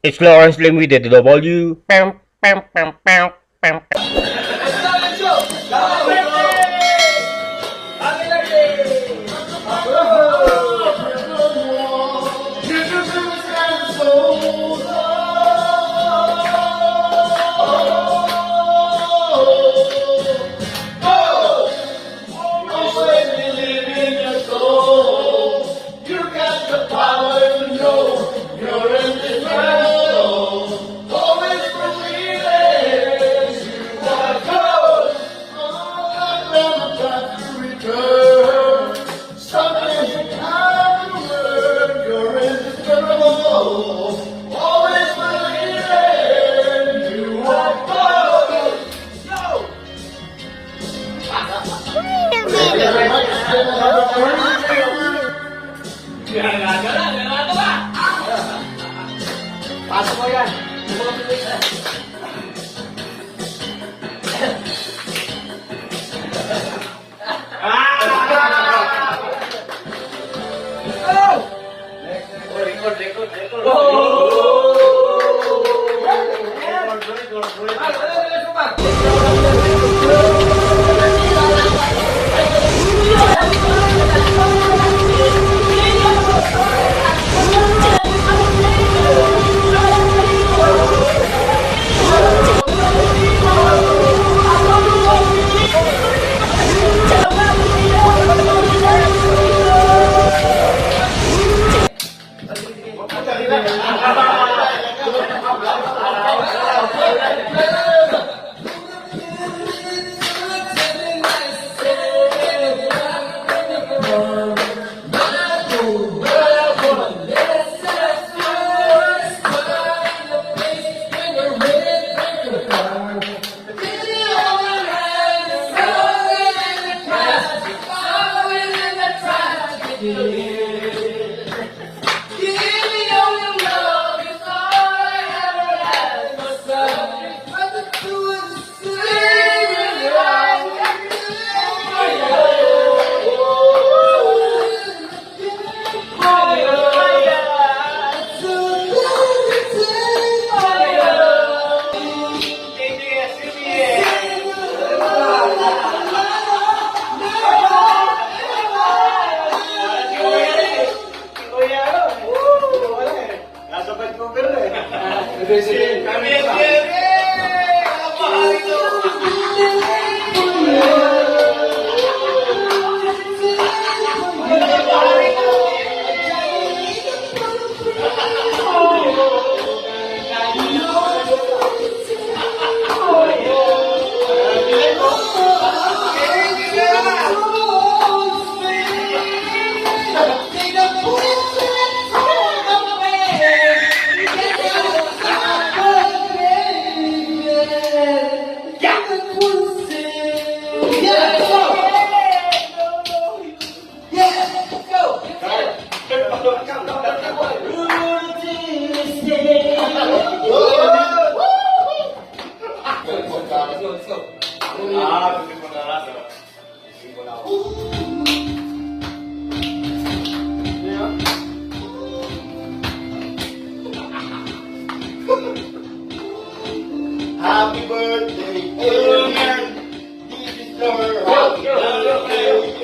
It's Lawrence Lim with the W. Pam, pam, pam, pam, pam, pam. Pasok mo yan. Happy birthday, Alien. This is your happy birthday.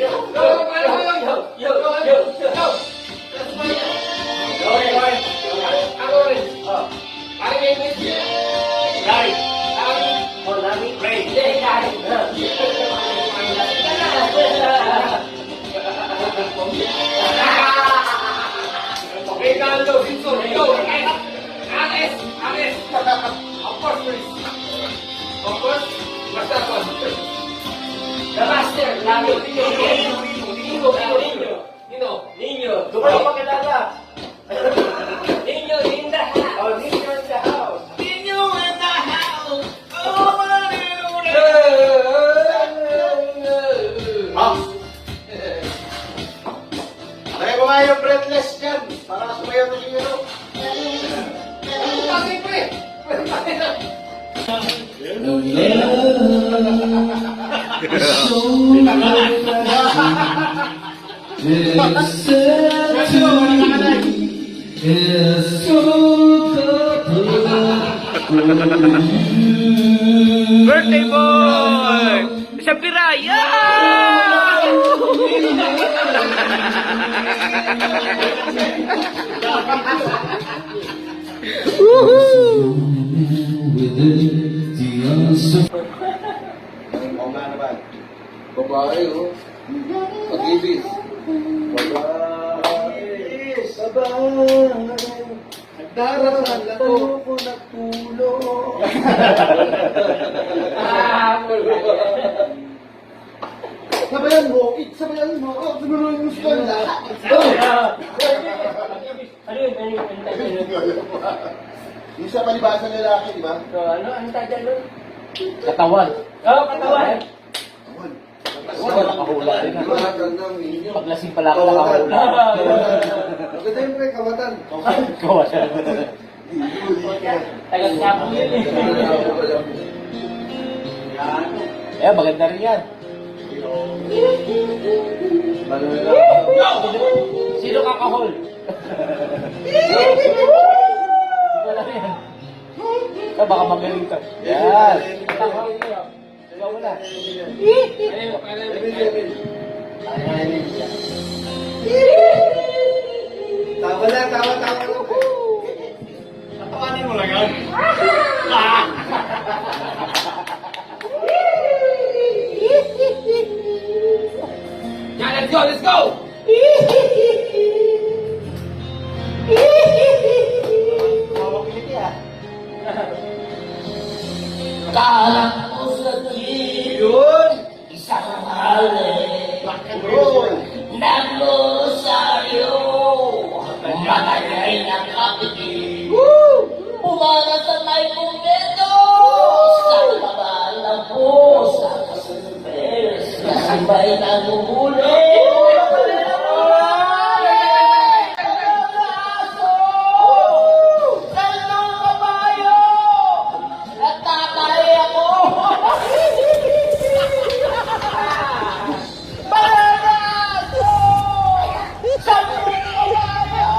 The master, niño, Dumayo pa kilala. Niño in the house. Oh, niño in the house. Niño in the house. Oh, Kaya ko nga yung breathless dyan, para sumayaw na siguro. Bakit po eh? It's so Birthday boy! Sa piraya! O nga naman. Babae, oh. Pag-ibig. Babae. Babae. Nagdarasal ako ko nagtulog. Sabayan mo. Sabayan mo. Sabayan mo siya lahat. Ano yun? Yung sa palibasan ng lalaki, di ba? Ano tayo nun? Katawan. Oo, katawan. Nakahula rin. Kawatan. Paglasing pala ako nakahula. Maganda yung pre, kawatan. Kawasan. Tagal nga po yun eh. Eh, maganda rin yan. Sino kakahol? Wala rin yan. Baka magaling ka. Yan. Kakahol niyo. Ikaw wala. Tawa lang, tawa. Tapanin mo lang yan. Yeah, let's go, let's go! Kala ko sa tuwing Yun! isang hali Yun! nag-rosaryo matagay ng kapitid umara sa may kumbento sa baba ng pusa kasabay ng uhuli Nagtatay ako! Balaraso! Sampung kabayo!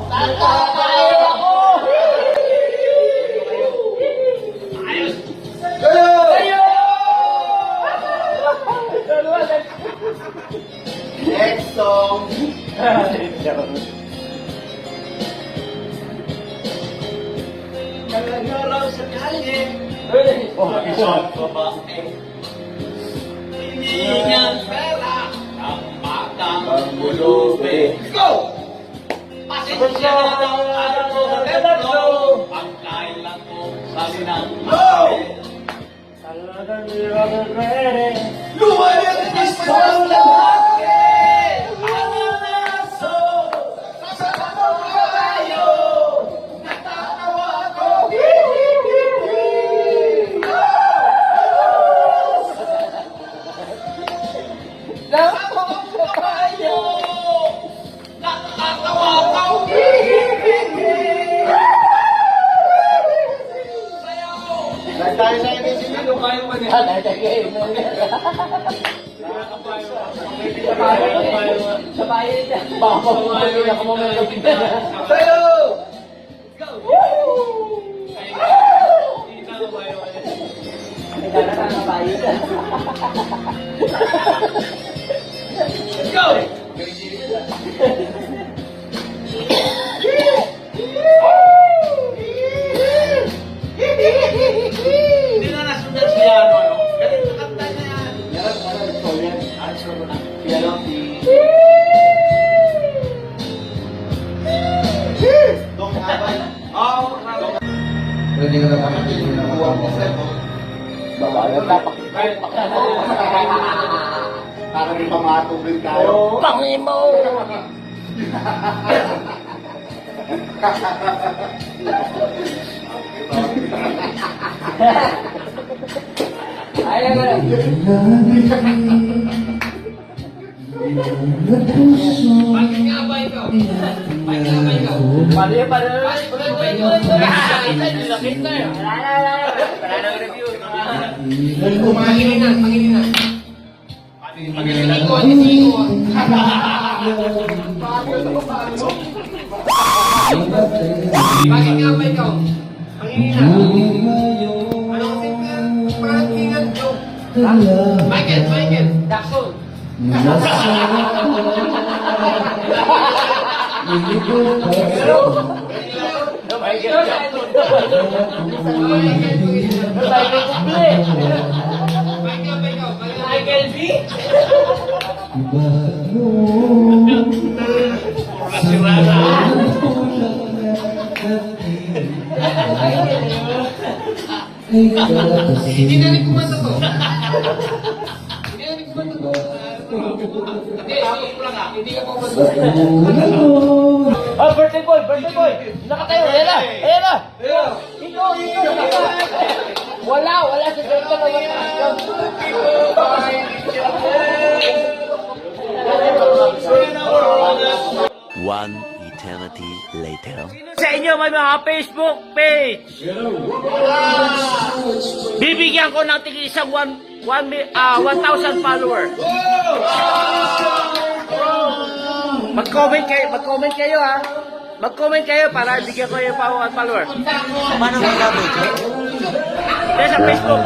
Nagtatay ako! Kayo! Next song. Nagagaraw sa kalye Oh, isa. Hiningan pera ng batang Bulubi. Go! Pasensya na daw ako sa tetlo pagkailan ko sa sinang Lumayan na sa lalaki ang aso sa kabayo natatawa ko kabayo natatawa ko Like tayo sa NCB, no? Sa bayan niya. Baka mabuhay ako mamaya ng pinta. Sayo! Nagkakaroon sa bayan niya. Go! Hindi na nasundan si Yano, ano? Ganito kanta na yan. Dong Abay. Pwede ka na makakita ng buwan mo, sir. Babayan tapak. Para di pa matubig tayo. Pangimo! Ayaw na lang. Pagkakabay ko. Pagkakabay ko. Paano yan? Paano yan? Lakit na yun. Wala nang review. Pangilinan, pangilinan. Pangilinan ko, hindi ko. Pagkakabay ko. Michael. Jackson. Michael Jackson. Michael B. Hindi na rin kumanta to. Hindi ka kumanta. Oh, birthday boy! Nakatayo, ayan na! Ikaw! Wala sa cellphone na wala. One eternity later. Sa inyo may mga Facebook page. Bibigyan ko ng tigil isang 1,000 followers. Mag-comment kayo ha. Mag-comment kayo para bigyan ko yung 1 follower. Paano magkabot? Dahil sa Facebook.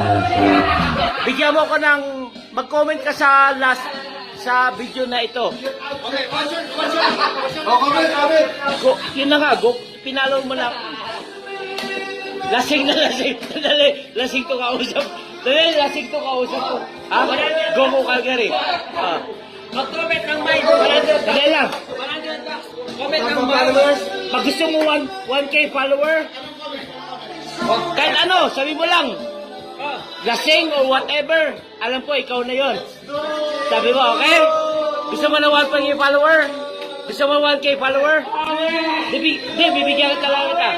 Bigyan mo ko ng mag-comment ka sa video na ito. Yun na nga, pinalo mo na. Lasing. Dali, lasing to kausap ko. Ha? Goku Calgary. Mag-comment ng mind. Dali lang. Comment ng followers. Pag gusto mo 1K follower, kahit ano, sabi mo lang. Lasing or whatever, alam ko ikaw na yon. Sabi mo, okay? Gusto mo na 1K follower? Gusto mo 1K follower? Bibigyan ka lang kita.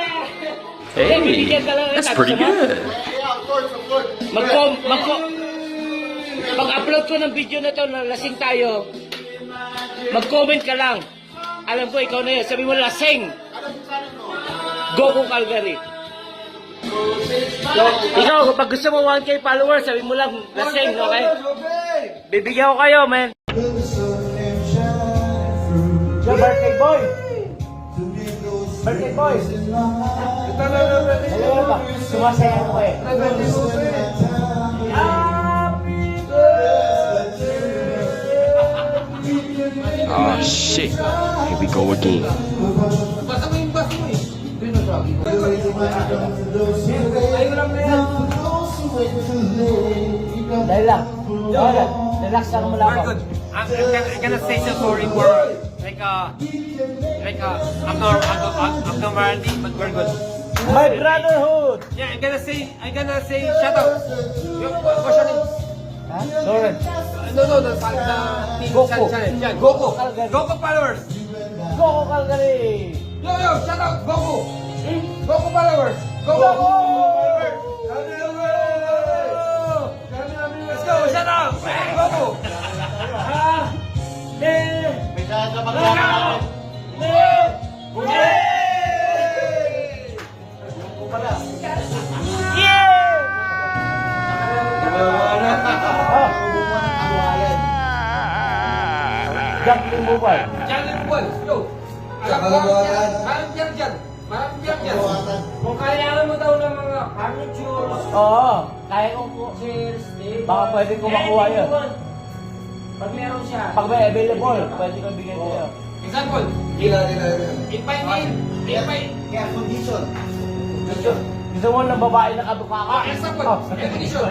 Hey, that's pretty good. Mag-upload ko ng video na to na lasing tayo. Mag-comment ka lang. Alam ko ikaw na yun. Sabi mo lasing. Goku Calgary. Ikaw, pag gusto mo 1K followers, sabi mo lang lasing, okay? Bibigyan ko kayo, man. Your birthday boy. Alam ba? Sumasaya ko eh. Oh shit. Here we go again. Dahil lang. Relax lang mo lang ako. I'm gonna say some sorry for abnormality, but we're good. My brotherhood. Yeah, I'm gonna say shout out. What's your name? Sorry. No, the team Goku. channel. Yeah, Goku. Calgary. Goku followers. Goku Calgary. Yo, shout out Goku. Goku followers. Goku. Let's go, shout out. Goku. Jumping mobile. Jangan buat, yo. Marami dyan. Kung kailangan mo daw ng mga furnitures, Oo. Kaya kong chairs, baka pwede ko makuha yun. Pag meron siya. Pag may available, pwede ko bigyan sa'yo. Example, invite in. Kaya condition. Gusto mo ng babae na kaduka ka? Example, definition.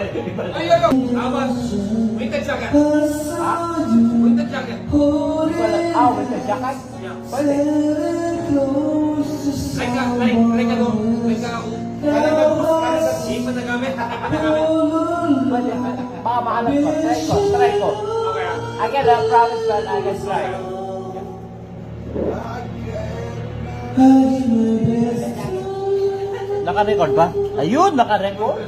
Ayun. Awas. Winter jacket. Ha? Winter jacket. With the jacket? Pwede. Like hindi pa nagamit. Pwede. Baka mahanap ko. Try ko. Okay. I can promise that I can try. Naka-record ba? Ayun, naka-record.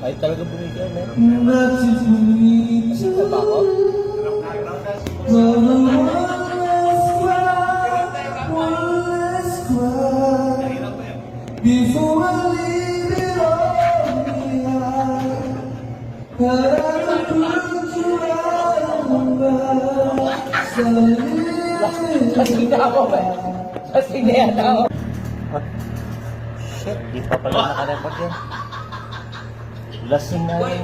Ay, talaga bumigay, man. Nasita ba ako? Before I leave Lasing na ako ba? Lasing na yan ako. Shit, di pa pala nakarecord yan. Lasing na Why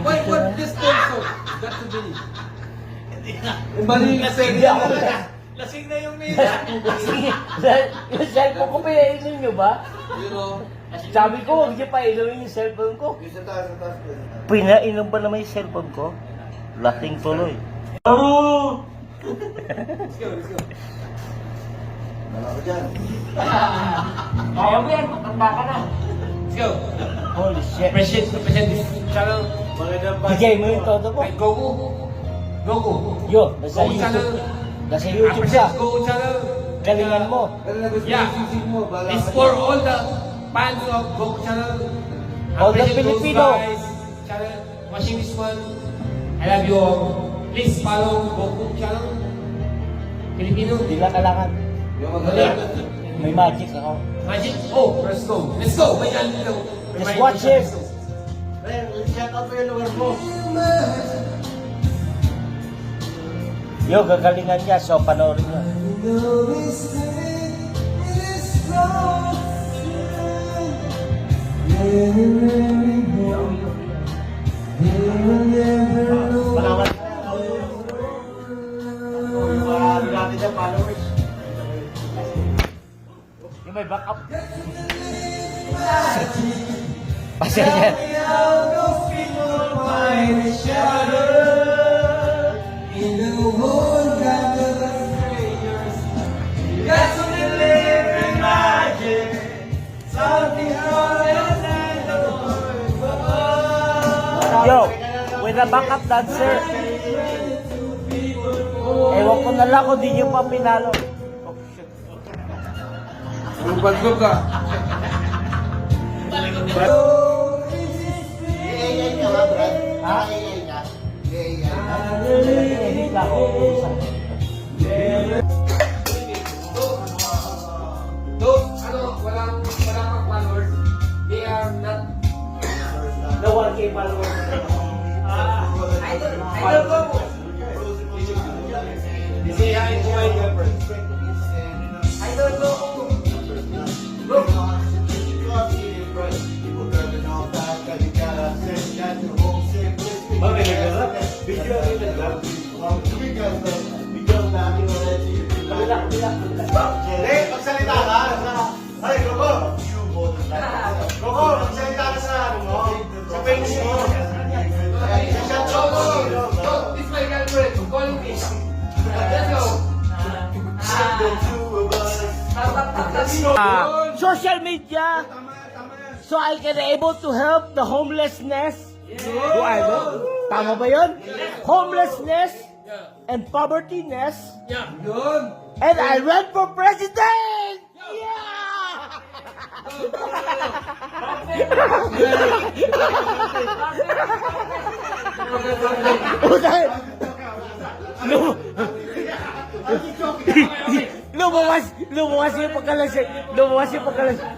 this also? Got to be. Lasing na ako. Lasing na yung mina. Yung cellphone ko, pinainom nyo ba? Pero, Sabi ko, huwag niyo pa inumin yung cellphone ko. Sa taas, sa taas. Pinainom ba naman yung cellphone ko? Lasing tuloy. Wala ko dyan. Kaya mo yan, matanda ka na. let's go. Holy shit. Present this channel. Bigay mo yung todo ko. Ay, Goku. Goku. Yo, nasa Goku channel. YouTube. Nasa YouTube siya. Goku channel. Galingan mo. Pero nabas Yeah. yung sisig mo. Bala It's ka for dyan. all the fans of Goku channel. All the Appreciate those Filipino. guys, channel, watching this one. I love you all. Please follow Goku channel. Filipino. Hindi lang kailangan. Yung magaling. May magic ako. Magic. Oh, let's go. Let's go. May Just watch it. Shout out mo yung lugar mo. Yo, gagalingan niya. So, panoorin niyo. Yung may backup. Pasensya. Yo, with a backup dancer. Ewan ko na lang kung di nyo pa pinalo. Bago ka. AI ka ba, Brad? Ha? AI ka? AI. Edit lang ako. Those, walang followers, they are not. The 1K followers. I don't know. Say hi to my girlfriend. I don't know. Look. Hey, magsalita ka. Ay, Gogo. Gogo, magsalita ka sa ano mo. Sa page mo. Sa chat mo. This is my girlfriend. Call me. Let's go. Social media, so I can able to help the homelessness. Do I know? Tama ba yun? Homelessness and povertyness. Yeah. Yun. And I ran for president! Yeah! Lumuwas yung pagkalasing. Lumuwas yung pagkalasing.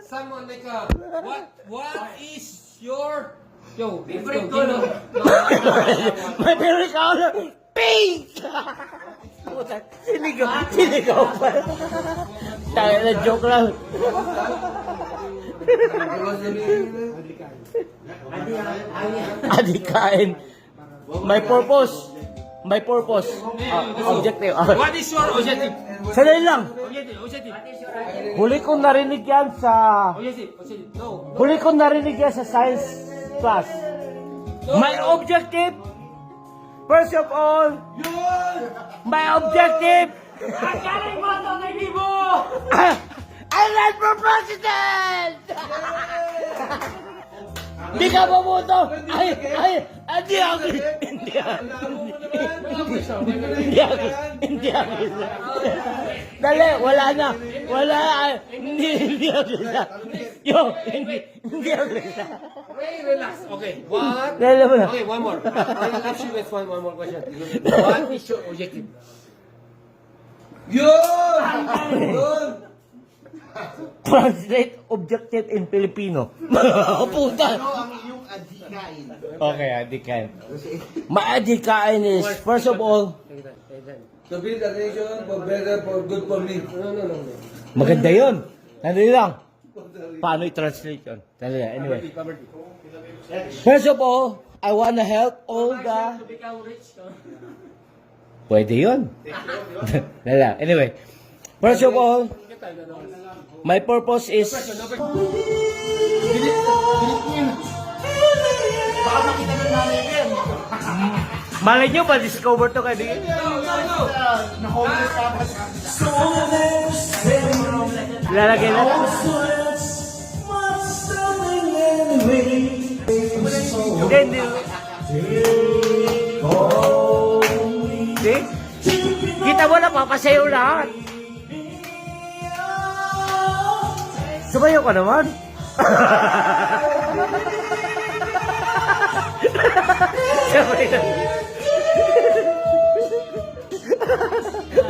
Someone like what is your favorite color? My favorite color, pink! Puta, sinigaw pa. Tayo na joke lang. Adikain. My purpose. Objective. What is your objective? Sanay lang. Objective. Huli kong narinig yan sa... Objective. No. Huli kong narinig yan sa science class. My objective, first of all, my objective, I ran for president! Hindi ka mabuto! Hindi ako! Dali, wala na! Hindi ako isa! Yo, hindi ako isa! Relax. Okay. What? Dali mo na. Okay, one more. I'll ask you this one more question. What is your objective? Translate objective in Filipino. Puta! Ano ang iyong adhikain? Okay, adikain. My adikain is, first of all, To build a nation for better, for good for me. Maganda yun. Nandali lang. Paano i-translate yun? Nandali lang. Anyway. First of all, I wanna help all the... Pwede yun. Nandali lang. Anyway. First of all, my purpose is... Baka makita ng nanay yan. Malay nyo ba, discover to kayo? Na-homeless ka pa. Lalagay na. Hindi. See? Kita mo na, papasayo lahat. Sumayo ka naman. Sumayo.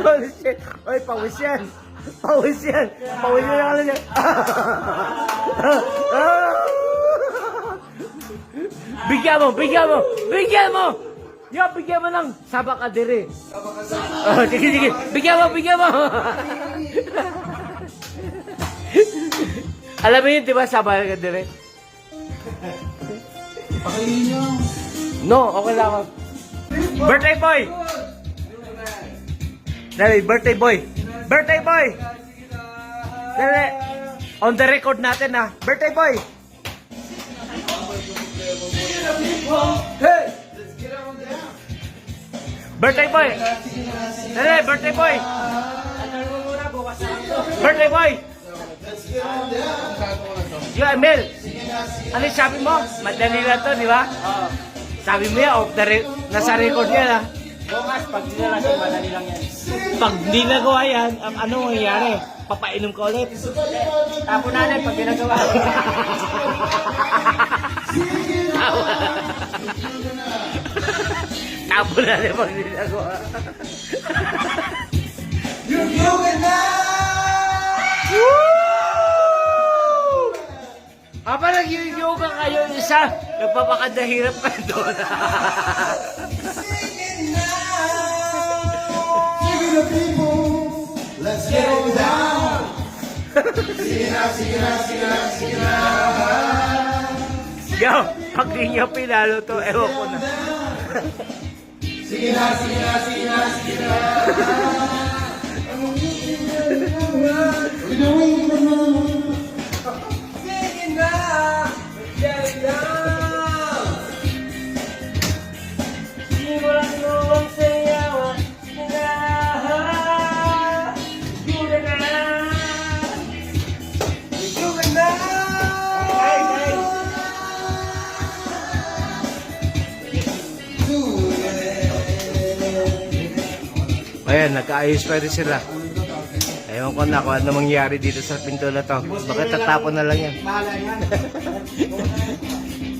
Holy shit. Oy, pawis yan. Pawis yan. Pawis yan yung ano niya. Bigyan mo, bigyan mo, bigyan mo! Yo, bigyan mo ng sabak ka dire. Oh, sige, sige. Bigyan mo, bigyan mo. Alam mo yun, di ba, sabak ka dire? Pakainin nyo. No, okay lang ako. Birthday boy! Dali, birthday boy! Birthday boy! Dali! On the record natin ha. Birthday boy! Hey! Birthday boy! Dali, birthday boy! Birthday boy! Yo, Emil! Ano yung sabi mo? Madali lang to, di ba? Sabi mo yan, nasa record yan ha. Bukas, pag dinala siya, madali lang yan. Pag di nagawa yan, ano mangyayari? Papainom ka ulit. Tapo natin pag ginagawa. Tapo na rin pag di nagawa. Habang nag-yoga kayo isa, nagpapakadahirap ka doon. Let's get it down. Sige na, sige na, sige na, sige na. Yo, pag di niya pinalo to, ewan ko na. Sige na, sige na, sige na, sige na. Sige na! Get it down! Simulan mo ang sayawan. Sige na. Sige na. Sige na! Ayan, nagkaayos pa rin sila. Ewan ko na kung ano mangyari dito sa pinto na to. Bakit tatapon na lang yan?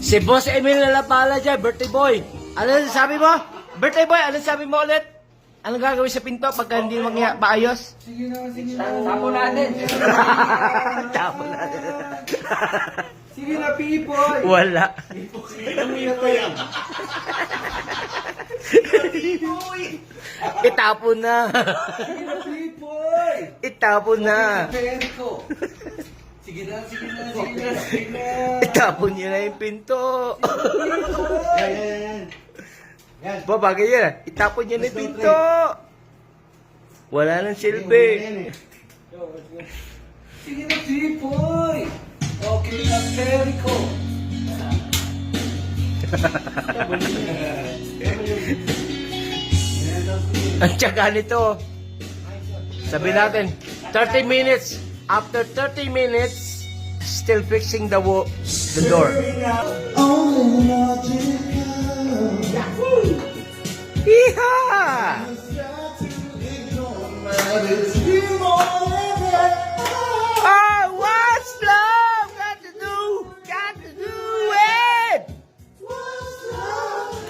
Si Boss Emil na pala dyan, birthday boy. Ano sabi mo? Birthday boy, ano sabi mo ulit? Anong gagawin sa pinto pagka hindi maayos? Sige na, sige na. Tapo natin. Tapon na. Sige na, people! Wala. Itapon na. Sige na, people! Itapon na. Perico! Sige na, sige na, sige na, sige na! Itapon niyo na yung pinto. Yan. Ba, bagay yan. Itapon niyo na yung pinto. Wala nang silbi. Sige na, people! Okay na, Perico! Ang tiyaga nito. Sabi natin, 30 minutes. After 30 minutes, still fixing the door. Yeehaw! Oh, what's love got to do? Got to do it!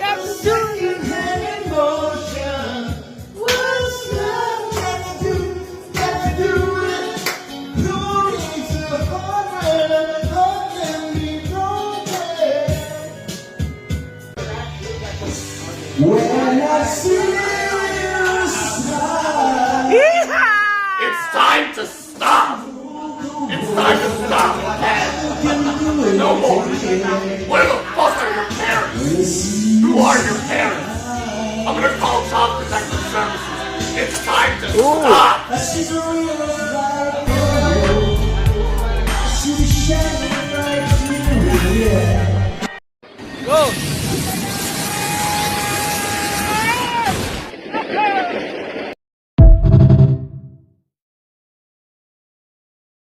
Got to do it! When I see you Where the fuck are your parents? Who are your parents? I'm gonna call Child Protective Services. It's time to stop. I see the real light.